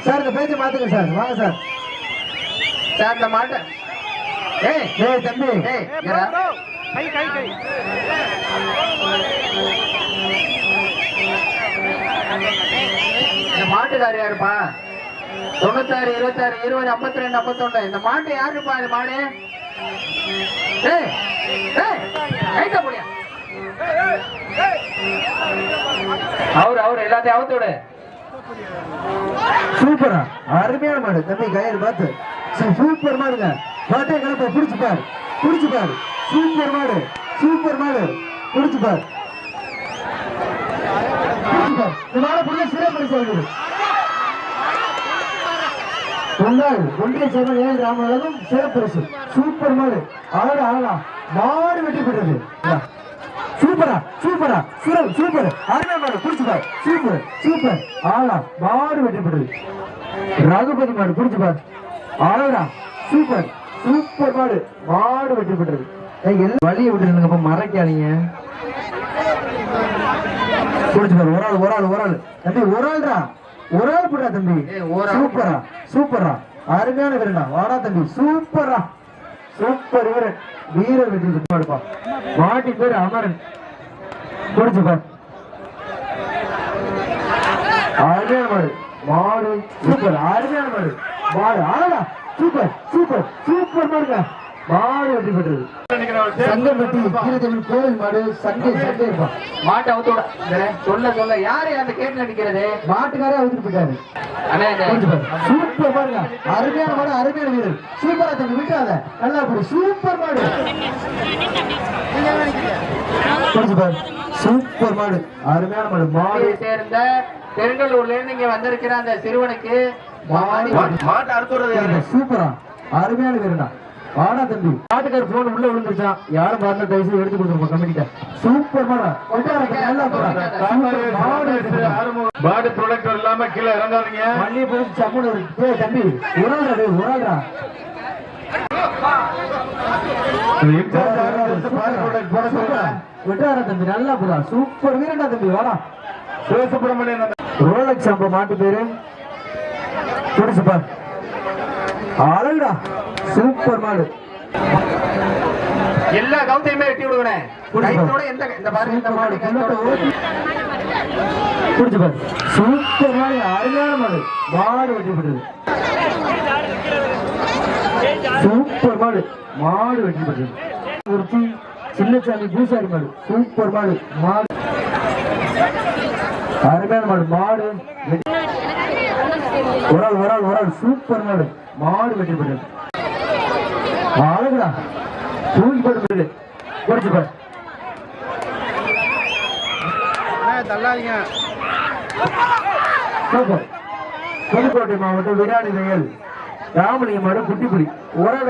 Sir இந்த பேச்சை மாத்துங்க சார். வாங்க சார். சார் இந்த மாட்டை தம்பி இந்த மாட்டுக்காரி யாருப்பா? 96 26 20 52 51. இந்த மாட்டு யாருப்பா? இந்த மாடு அவரு எல்லாத்தையும் அவுத்து விடு. சூப்பரா அருமையான மாடு தம்பி. கயிறு பார்த்து சூப்பர் மாடுங்க. மாட்டை கிளப்ப பிடிச்சுப்பாரு சூப்பர் மாடு பிடிச்சுப்பார். இந்த மாடை பிடிச்ச சிறப்பு சொல்லுது. பொங்கல் ஒன்றிய சேர்மன் ஏ ராமழகும் சிறப்பரிசு. சூப்பர் மாடு. ஆளா மாடு வெற்றி பெற்றது. சூப்பரா சூப்பர் அருமையா மாடு பிடிச்சுப்பார். சூப்பர் ஆளா மாடு வெற்றி பெற்றது. ரகுபதி மாடு பிடிச்சுப்பார். ஆளா சூப்பர் மாடு வெற்றி பெற்றது. வழியை விட்டுருங்க, மறைக்காதீங்க. பிடிச்சுப்பார். ஒரு ஆள் தம்பி, ஒரு ஆள் போடா தம்பி. சூப்பரா அருமையான வீரனா. வாடா தம்பி. சூப்பர் வீரர் வெற்றி பெற்று. மாட்டின் பேர் அமரன். பிடிச்சுப்பார். அருமையான மாடு சூப்பர். அருமையான மாடு ஆளா சூப்பர் மாடுங்க. மாடு வெற்றி பெற்றது. சங்கம்பட்டி கீரத்தமிழ் கோவில் மாடு. சண்டே இருப்பான். மாட்டை அவுத்து விட சொல்ல யாரு அந்த கேட்டு நடிக்கிறது? மாட்டுக்காரே அவுத்துட்டு போயிட்டாரு. சூப்பர் மாடுங்க. அருமையான மாடு, அருமையான வீரர். சூப்பரா தம்பி, விட்டாத நல்லா போடு. சூப்பர் மாடு சூப்பர் மாடு அருமையான மாடு. மாடு சேர்ந்த பெருங்கலூர்ல இருந்து இங்க வந்திருக்கிற அந்த சிறுவனுக்கு மாட்டு அறுத்துறது. சூப்பரா அருமையான வீரனா. வாடா தம்பி. மாட்டுக்கார போன் உள்ள விழுந்துருச்சான். யாரும் பார்த்து தயவுசெய்து எடுத்து கொடுத்துருப்போம் கமிட்டிட்ட. சூப்பர் மாடா. மாடு ப்ராடக்ட் இல்லாம கீழே இறங்காதீங்க. மல்லிகை போய் சம்முன்னு தம்பி. ஒரு ஆள்ரா விட்டாரா தம்பி. நல்லா போடா. சூப்பர் வீரண்டா தம்பி. வாடா. சிவசுப்பிரமணியன் ரோலக்ஸ் அம்ப மாட்டு பேரு. பிடிச்சுப்பார். ஆளுடா சூப்பர் மாடு. எல்லா கவுத்தையுமே வெட்டி விடுவேன். பிடிச்சுப்பார். சூப்பர் மாடு அருமையான மாடு வெட்டி பெற்றது. சூப்பர் மாடு வெட்டி பெற்றது. ஒரு சின்னசாமி பூசாரி மாடு. சூப்பர் மாடு அருமையான மாடு ஒரு ஆள் சூப்பர் மாடு வெற்றி பெற்றது. அழகுடா தூக்கி போட்டு குறைச்சுப்பார். சூப்பர். புதுக்கோட்டை மாவட்டம் விராணிதையல் ராமலிங்க மாடு குட்டிப்புடி. ஒரு ஆள்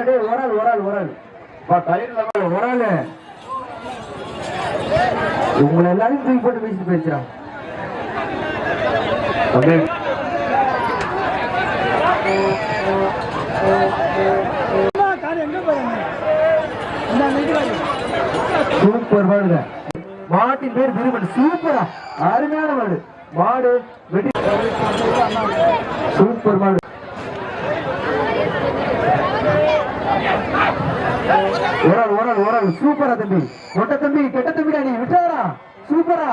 உங்களை எல்லாரும் தூக்கி போட்டு பேசிட்டு பேசுறாங்க. சூப்பர் மாடுங்க. மாட்டின் பேர் திருமணம். சூப்பரா அருமையான மாடு வெட்டி. சூப்பர் மாடு. ஒரு ஆள் சூப்பரா தம்பி. மொட்டை தம்பி கெட்ட தம்பிடா நீ. விட்டாரா சூப்பரா.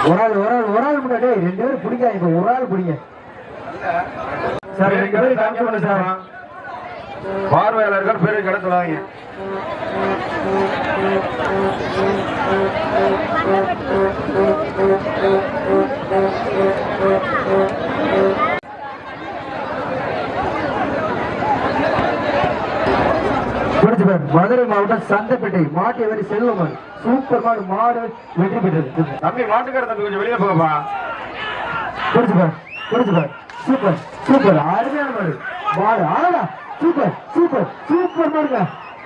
ஒரு ஆள் முன்னாடி 2 பேரும் பிடிக்காங்க. ஒரு ஆள் பிடிங்க சார். 2 பேரும் காமிச்சு சார். பார்வையாளர்கள் பேரு கிடத்துவாங்க. மதுரை மாவட்டம் சந்தைப்பேட்டை மாட்டியவரி செல்வமாடு. சூப்பர் மாடு வெற்றி பெற்றது. தம்பி மாட்டுக்கார தம்பி கொஞ்சம் வெளியே போகப்பா. சூப்பர் அருமையான மாடு ஆளா. சூப்பர் மாடுங்க.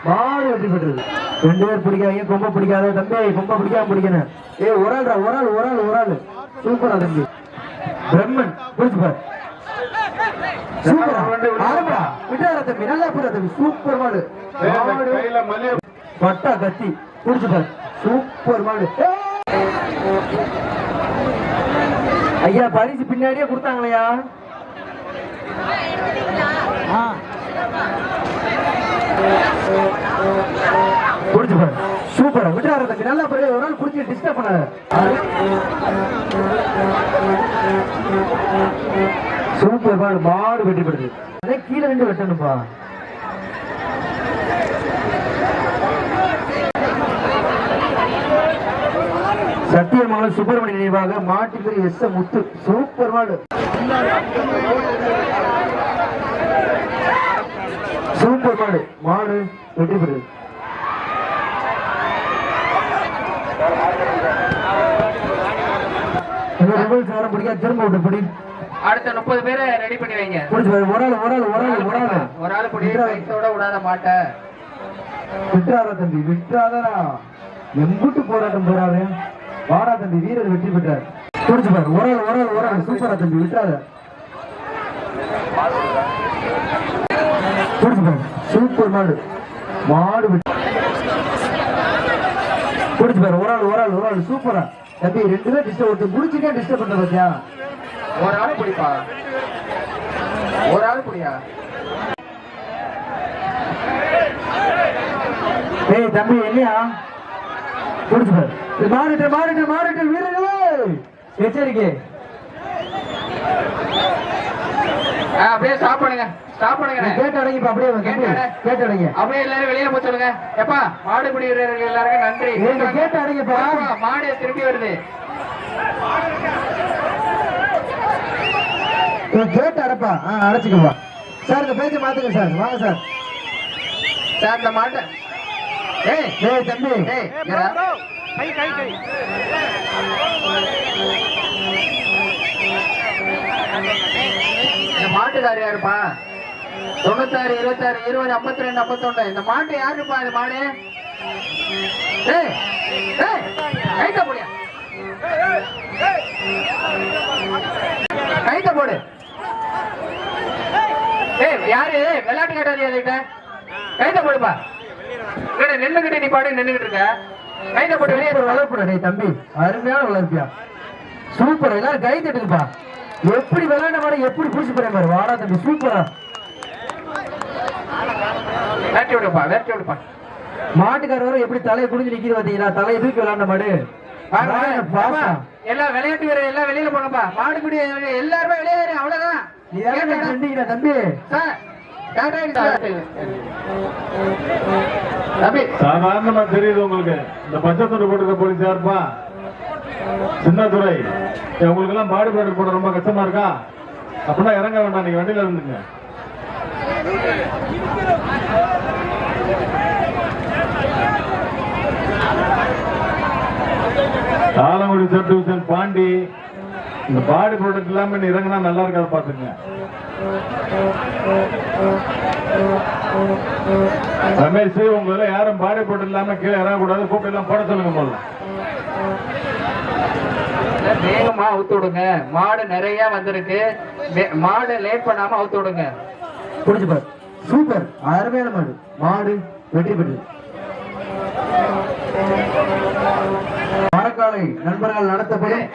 மாடு வெற்றி பெற்றது. 2 பேர் பிடிக்காதீங்க. கொம்ப பிடிக்காத தம்பி. கொம்ப பிடிக்காம பிடிக்கணும். ஒரு ஆள் சூப்பரா தம்பி. பிரம்மன் பிடிச்சுப்பார். விட்டாரா தம்பி. நல்லா போடா தம்பி. சூப்பர் மாடு பட்டா கத்தி பிடிச்சுப்பார். சூப்பர் மாடு. ஐயா பரிசு பின்னாடியே கொடுத்தாங்களையா? குடிச்சு பாரு, சூப்பரா விட்டுறாரு தம்பி, நல்லா பாரு, ஒரு நாள் குடிச்சு டிஸ்டர்ப் பண்ணாரு. சூப்பர் பாரு, மாடு வெட்டி படுது. அதே கீழே ரெண்டு வெட்டணும்பா. சத்தியமான சுப்பிரமணிய நினைவாக மாட்டுக்கறி எஸ் முத்து. சூப்பர் மாடு, சூப்பர் மாடு, மாடு வெற்றி பெறுது. சாரம் பிடிக்க திரும்ப விட்டு பிடி. அடுத்த 30 பேரை ரெடி பண்ணி வைங்க. ஒரு ஆள் பிடி, வயசோட விடாத மாட்ட விட்டுறாரா தம்பி, விட்டுறாதா. எம்புட்டு போராட்டம் போறாரு. வாடா தம்பி, வீரர் வெற்றி பெற்றார். குடிச்சு பாரு, ஒரு ஆள் சூப்பரா தம்பி, விட்டுறாத. குடிச்சு பாரு, சூப்பர் மாடு, மாடு குடிச்சு பாரு, ஒரு ஆள் சூப்பரா தம்பி. 2 பேர் டிஸ்டர்ப், ஒருத்தர் முடிச்சுட்டே டிஸ்டர்ப் பண்ற பாத்தியா? ஒரு ஆள் பிடிப்பா, ஒரு ஆள் பிடியா. ஏய் தம்பி, என்னையா குடிச்சு பாரு. மாறிட்டு வீரர்களே, எச்சரிக்கை. அப்படியே ஸ்டாப் பண்ணுங்க, ஸ்டாப் பண்ணுங்க. கேட்டு அடங்கிப்பா, அப்படியே கேட்டு அடங்க. அப்படியே எல்லாரும் வெளியே போய் சொல்லுங்க. எப்பா மாடு பிடி வீரர்கள் எல்லாருக்கும் நன்றி. கேட்டு அடங்கப்பா. மாடு திரும்பி வருது. கேட்டு அடப்பா, அடைச்சுக்கப்பா சார். இந்த பேச்சை மாத்துங்க சார், வாங்க சார். சார் இந்த மாட்டை, ஏய் தம்பி, இந்த மாட்டுக்காரி யாருப்பா? 96 26 20 52 51. இந்த மாட்டு யாருப்பா? இந்த மாடு கைத்த போடியா, கைத்த போடு. யாரு விளையாட்டு கேட்டாதியா? கைத்த போடுப்பா. நின்னுகிட்டு நீ பாடு நின்னுகிட்டு இருக்க. கைத்த போட்டு வெளியே வளர்ப்புடா தம்பி, அருமையான வளர்ப்பியா, சூப்பர். எல்லாரும் கை தட்டுங்கப்பா. எப்படி விளையாண்ட மாடு எப்படி புடிச்சு போற மாதிரி. வாடா தம்பி, சூப்பரா. வெட்டி விடுப்பா, வெட்டி விடுப்பா. மாட்டுக்காரர் எப்படி தலையை குடிஞ்சு நிக்கிது பாத்தீங்களா? தலையை தூக்கி விளையாண்ட மாடு. எல்லாம் விளையாட்டு வீரர் எல்லாம் வெளியில போங்கப்பா. மாடு குடி எல்லாருமே வெளியேறு, அவ்வளவுதான். தம்பி சாதாரணமா தெரியுது உங்களுக்கு. இந்த பச்சைத்துறை போட்டுக்க போலீஸ் யாருப்பா? சின்னதுரை. உங்களுக்கு எல்லாம் பாடி பிளேட் போட ரொம்ப கஷ்டமா இருக்கா? அப்படின்னா இறங்க வேண்டாம், நீங்க வண்டியில இருந்துங்க. Alangudi sub division Pandi. இந்த பாடி ப்ராடக்ட் இல்லாம இறங்கினா நல்லா இருக்காது, பாத்துங்க. ரமேஷ், உங்களை யாரும் பாடி ப்ராடக்ட் இல்லாம கீழே இறங்கக்கூடாது. கூப்பிட்டு எல்லாம் போட சொல்லுங்க. போல வேகமா அவுத்து விடுங்க. மாடு நிறைய வந்திருக்கு. மாடு லேட் பண்ணாம அவுத்து விடுங்க. புடிச்சு பாரு, சூப்பர், அருமையான மாடு, மாடு வெற்றி பெற்றது. மரக்காலை நண்பர்கள் நடத்தப்படும்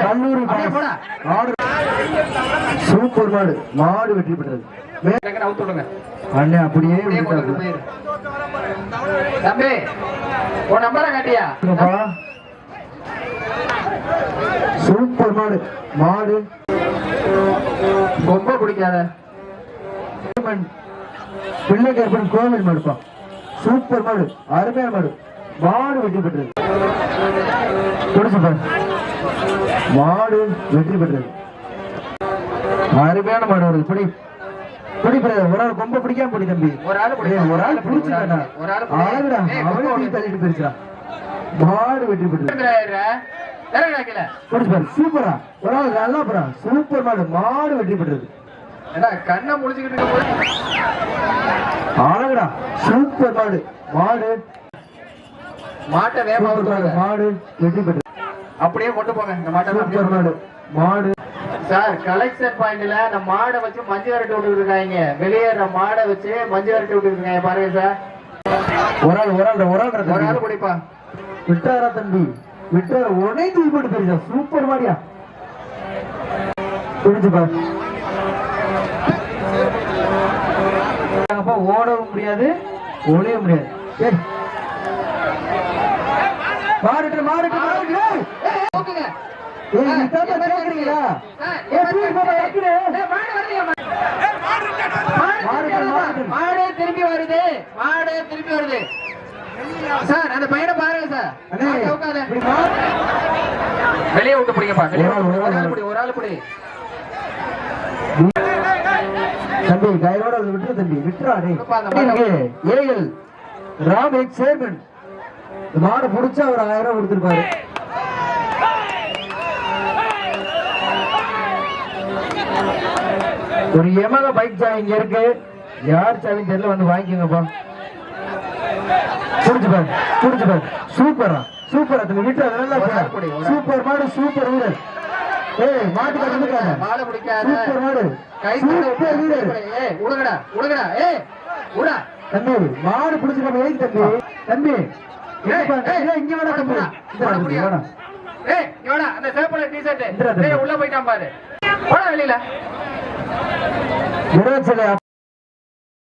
கல்லூரி சூப்பர் மாடு, மாடு வெற்றி பெற்றது. அவுத்து விடுங்க அண்ணே, அப்படியே தம்பி. உன் நம்பரை காட்டியா? சூப்பர் மாடு, மாடு ரொம்ப பிடிக்காத பிள்ளைக்கருப்பன் கோவில் மாடுப்பா. சூப்பர் மாடு, அருமையான மாடு, மாடு வெற்றி பெற்றது. மாடு வெற்றி பெற்றது. அருமையான மாடு வருது. பிடி பிடி, ஒரு ஆள் கொம்ப பிடிக்காம பிடி தம்பி. ஒரு ஆள் பிடிச்சிட்டா அவனே தள்ளிட்டு போயிருச்சா. மாடு வெற்றி பெற்றது. சூப்பரா, ஒரு ஆள் நல்லா போறா. சூப்பர் மாடு, மாடு வெற்றி பெற்றது. கண்ணை முடிச்சுக்கிட்டு அழகுடா, சூப்பர் மாடு, மாடு மாட்டை வேகமா மாடு வெற்றி பெற்றது. அப்படியே கொண்டு போங்க இந்த மாட்டை. சூப்பர் மாடு, மாடு. சார் கலெக்ஷன் பாயிண்ட்ல அந்த மாடை வச்சு மஞ்சு விரட்டி விட்டு இருக்காங்க. வெளியேற மாடை வச்சு மஞ்சு விரட்டி விட்டு இருக்காங்க. பாருங்க சார், ஒரு ஆள் குடிப்பா. விட்டாரா தம்பி, விட்டார உடனே தூக்கி போட்டு போயிருச்சா. சூப்பர் மாடியா, புரிஞ்சு பாரு. ஓடவும் முடியாது ஒளிய முடியாது. ஏய், மாறிட்டு மாறிட்டு மாறிட்டு. ஓகேங்க. ஏய், நீ தாத்தா கேக்குறீங்களா? ஏய், தூக்கி போடா, டக்குனு. மாடு திரும்பி வருது, மாடு திரும்பி வருது. சார் அந்த பையனை பாருங்க சார். அண்ணே, உட்காரு. இப்படி மாறு. வெளியே விட்டு பிடிங்கப்பா. வெளியே ஒரு ஆள் பிடி, ஒரு ஆள் பிடி. தம்பி கயிறோட விட்டுரு தம்பி, விட்டுறா டேய். ஏஎல் ராம் எக்ஸ் சேர்மன் மாடு புடிச்சா ஒரு 1000 ரூபாய் கொடுத்துருப்பாரு. ஒரு எமக பைக் சாவி இங்க இருக்கு, யார் சாவின்னு தெரியல, வந்து வாங்கிக்கோங்கப்பா. புடிச்சு பாரு, புடிச்சு பாரு. சூப்பரா சூப்பரா தம்பி, விட்டு நல்லா சூப்பர் மாடு, சூப்பர் வீரர். ஏய், மாட்டு கட்டுக்காத, மாடு பிடிக்காத. சூப்பர் மாடு, கை சூப்பர் வீரர். ஏய் உடுங்கடா, உடுங்கடா. ஏய் உடா. தம்பி மாடு பிடிச்சிருக்க ஏய் தம்பி, தம்பி இங்க வேணா தம்பி, வேணா. ஏய் இவனா அந்த சேப்பல டி-ஷர்ட். இந்திரா தம்பி. ஏய் உள்ள போய்ட்டான் பாரு. போடா வெளியில. விராட் சிலை